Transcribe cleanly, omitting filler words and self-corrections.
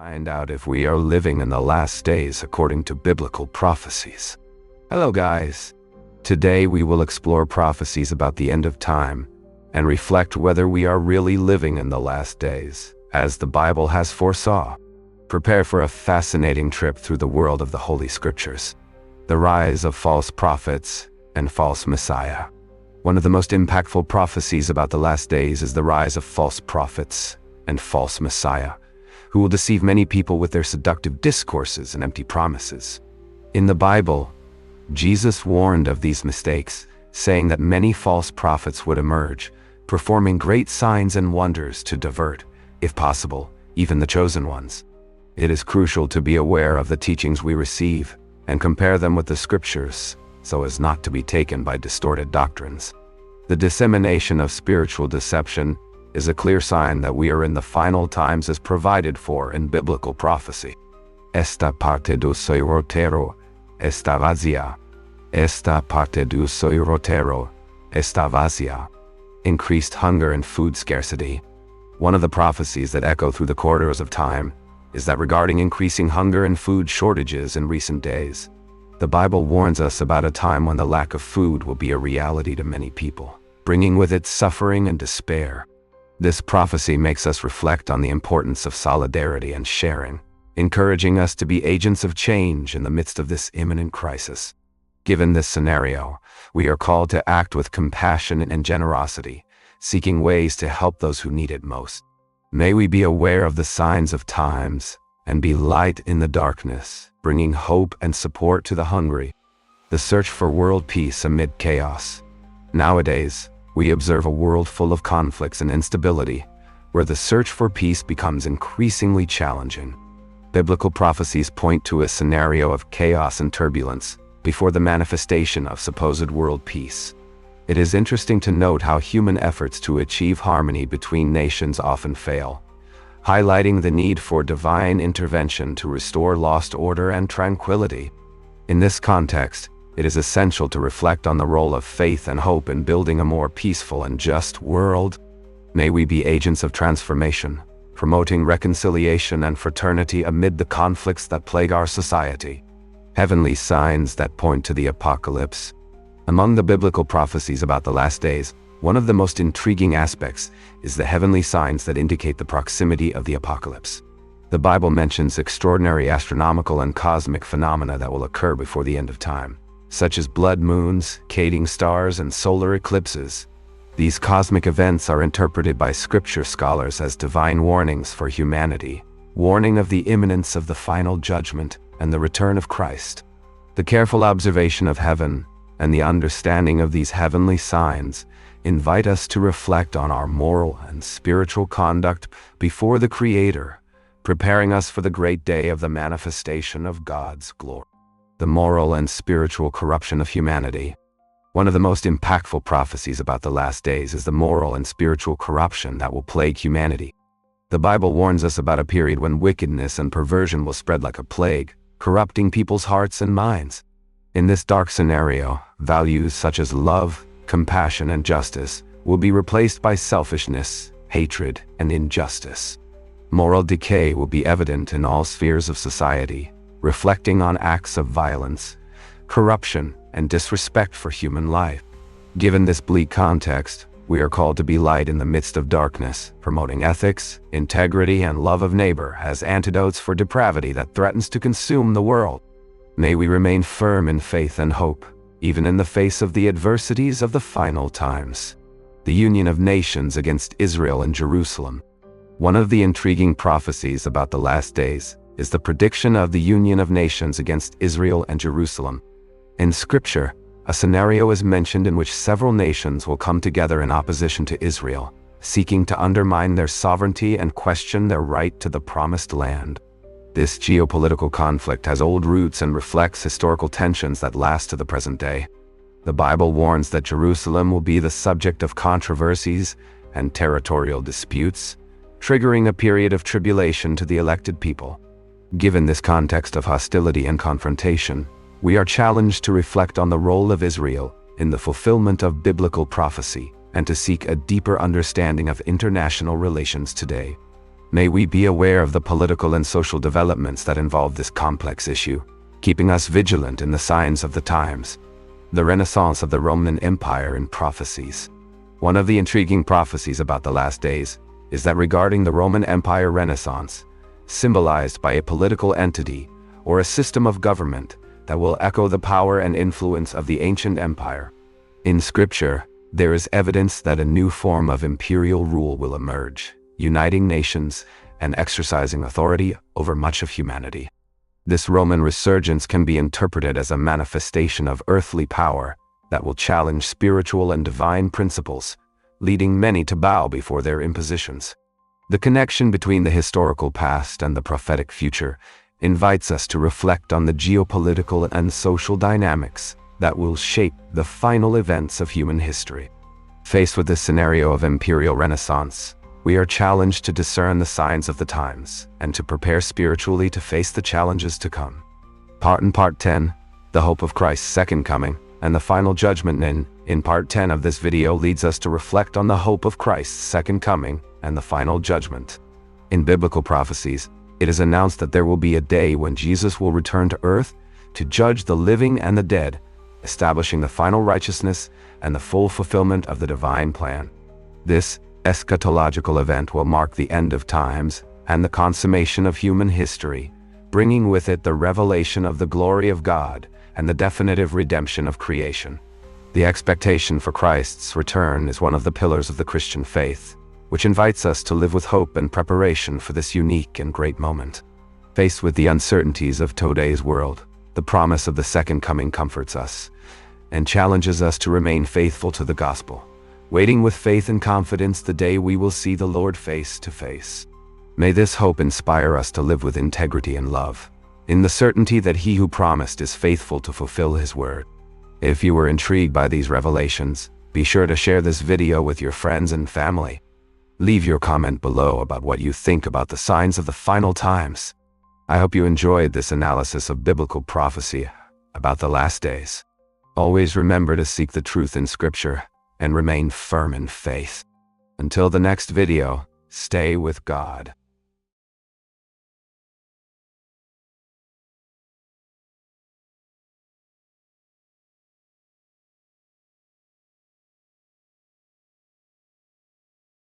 Find out if we are living in the last days according to biblical prophecies. Hello guys. Today we will explore prophecies about the end of time and reflect whether we are really living in the last days, as the Bible has foresaw. Prepare for a fascinating trip through the world of the Holy Scriptures. The rise of false prophets and false Messiah. One of the most impactful prophecies about the last days is the rise of false prophets and false Messiah, who will deceive many people with their seductive discourses and empty promises. In the Bible, Jesus warned of these mistakes, saying that many false prophets would emerge, performing great signs and wonders to divert, if possible, even the chosen ones. It is crucial to be aware of the teachings we receive and compare them with the Scriptures, so as not to be taken by distorted doctrines. The dissemination of spiritual deception is a clear sign that we are in the final times as provided for in biblical prophecy. Esta parte do seu roteiro está vazia. Esta parte do seu roteiro está vazia. Increased hunger and food scarcity. One of the prophecies that echo through the corridors of time is that regarding increasing hunger and food shortages in recent days. The Bible warns us about a time when the lack of food will be a reality to many people, bringing with it suffering and despair. This prophecy makes us reflect on the importance of solidarity and sharing, encouraging us to be agents of change in the midst of this imminent crisis. Given this scenario, we are called to act with compassion and generosity, seeking ways to help those who need it most. May we be aware of the signs of times and be light in the darkness, bringing hope and support to the hungry. The search for world peace amid chaos. Nowadays, we observe a world full of conflicts and instability, where the search for peace becomes increasingly challenging. Biblical prophecies point to a scenario of chaos and turbulence before the manifestation of supposed world peace. It is interesting to note how human efforts to achieve harmony between nations often fail, highlighting the need for divine intervention to restore lost order and tranquility. In this context, it is essential to reflect on the role of faith and hope in building a more peaceful and just world. May we be agents of transformation, promoting reconciliation and fraternity amid the conflicts that plague our society. Heavenly signs that point to the apocalypse. Among the biblical prophecies about the last days, one of the most intriguing aspects is the heavenly signs that indicate the proximity of the apocalypse. The Bible mentions extraordinary astronomical and cosmic phenomena that will occur before the end of time, such as blood moons, cading stars, and solar eclipses. These cosmic events are interpreted by Scripture scholars as divine warnings for humanity, warning of the imminence of the final judgment and the return of Christ. The careful observation of heaven and the understanding of these heavenly signs invite us to reflect on our moral and spiritual conduct before the Creator, preparing us for the great day of the manifestation of God's glory. The moral and spiritual corruption of humanity. One of the most impactful prophecies about the last days is the moral and spiritual corruption that will plague humanity. The Bible warns us about a period when wickedness and perversion will spread like a plague, corrupting people's hearts and minds. In this dark scenario, values such as love, compassion, and justice will be replaced by selfishness, hatred, and injustice. Moral decay will be evident in all spheres of society, reflecting on acts of violence, corruption, and disrespect for human life. Given this bleak context, we are called to be light in the midst of darkness, promoting ethics, integrity, and love of neighbor as antidotes for depravity that threatens to consume the world. May we remain firm in faith and hope, even in the face of the adversities of the final times. The union of nations against Israel and Jerusalem. One of the intriguing prophecies about the last days is the prediction of the union of nations against Israel and Jerusalem. In Scripture, a scenario is mentioned in which several nations will come together in opposition to Israel, seeking to undermine their sovereignty and question their right to the promised land. This geopolitical conflict has old roots and reflects historical tensions that last to the present day. The Bible warns that Jerusalem will be the subject of controversies and territorial disputes, triggering a period of tribulation to the elected people. Given this context of hostility and confrontation, we are challenged to reflect on the role of Israel in the fulfillment of biblical prophecy and to seek a deeper understanding of international relations today. May we be aware of the political and social developments that involve this complex issue, keeping us vigilant in the signs of the times. The Renaissance of the Roman Empire in Prophecies. One of the intriguing prophecies about the last days is that regarding the Roman Empire Renaissance, symbolized by a political entity or a system of government that will echo the power and influence of the ancient empire. In Scripture, there is evidence that a new form of imperial rule will emerge, uniting nations and exercising authority over much of humanity. This Roman resurgence can be interpreted as a manifestation of earthly power that will challenge spiritual and divine principles, leading many to bow before their impositions. The connection between the historical past and the prophetic future invites us to reflect on the geopolitical and social dynamics that will shape the final events of human history. Faced with this scenario of imperial renaissance, we are challenged to discern the signs of the times and to prepare spiritually to face the challenges to come. Part 10, the hope of Christ's second coming, and the final judgment. In part 10 of this video leads us to reflect on the hope of Christ's second coming and the final judgment. In biblical prophecies, it is announced that there will be a day when Jesus will return to earth to judge the living and the dead, establishing the final righteousness and the full fulfillment of the divine plan. This eschatological event will mark the end of times and the consummation of human history, bringing with it the revelation of the glory of God and the definitive redemption of creation. The expectation for Christ's return is one of the pillars of the Christian faith, which invites us to live with hope and preparation for this unique and great moment. Faced with the uncertainties of today's world, the promise of the second coming comforts us and challenges us to remain faithful to the gospel, waiting with faith and confidence the day we will see the Lord face to face. May this hope inspire us to live with integrity and love, in the certainty that He who promised is faithful to fulfill His word. If you were intrigued by these revelations, be sure to share this video with your friends and family. Leave your comment below about what you think about the signs of the final times. I hope you enjoyed this analysis of biblical prophecy about the last days. Always remember to seek the truth in Scripture and remain firm in faith. Until the next video, stay with God.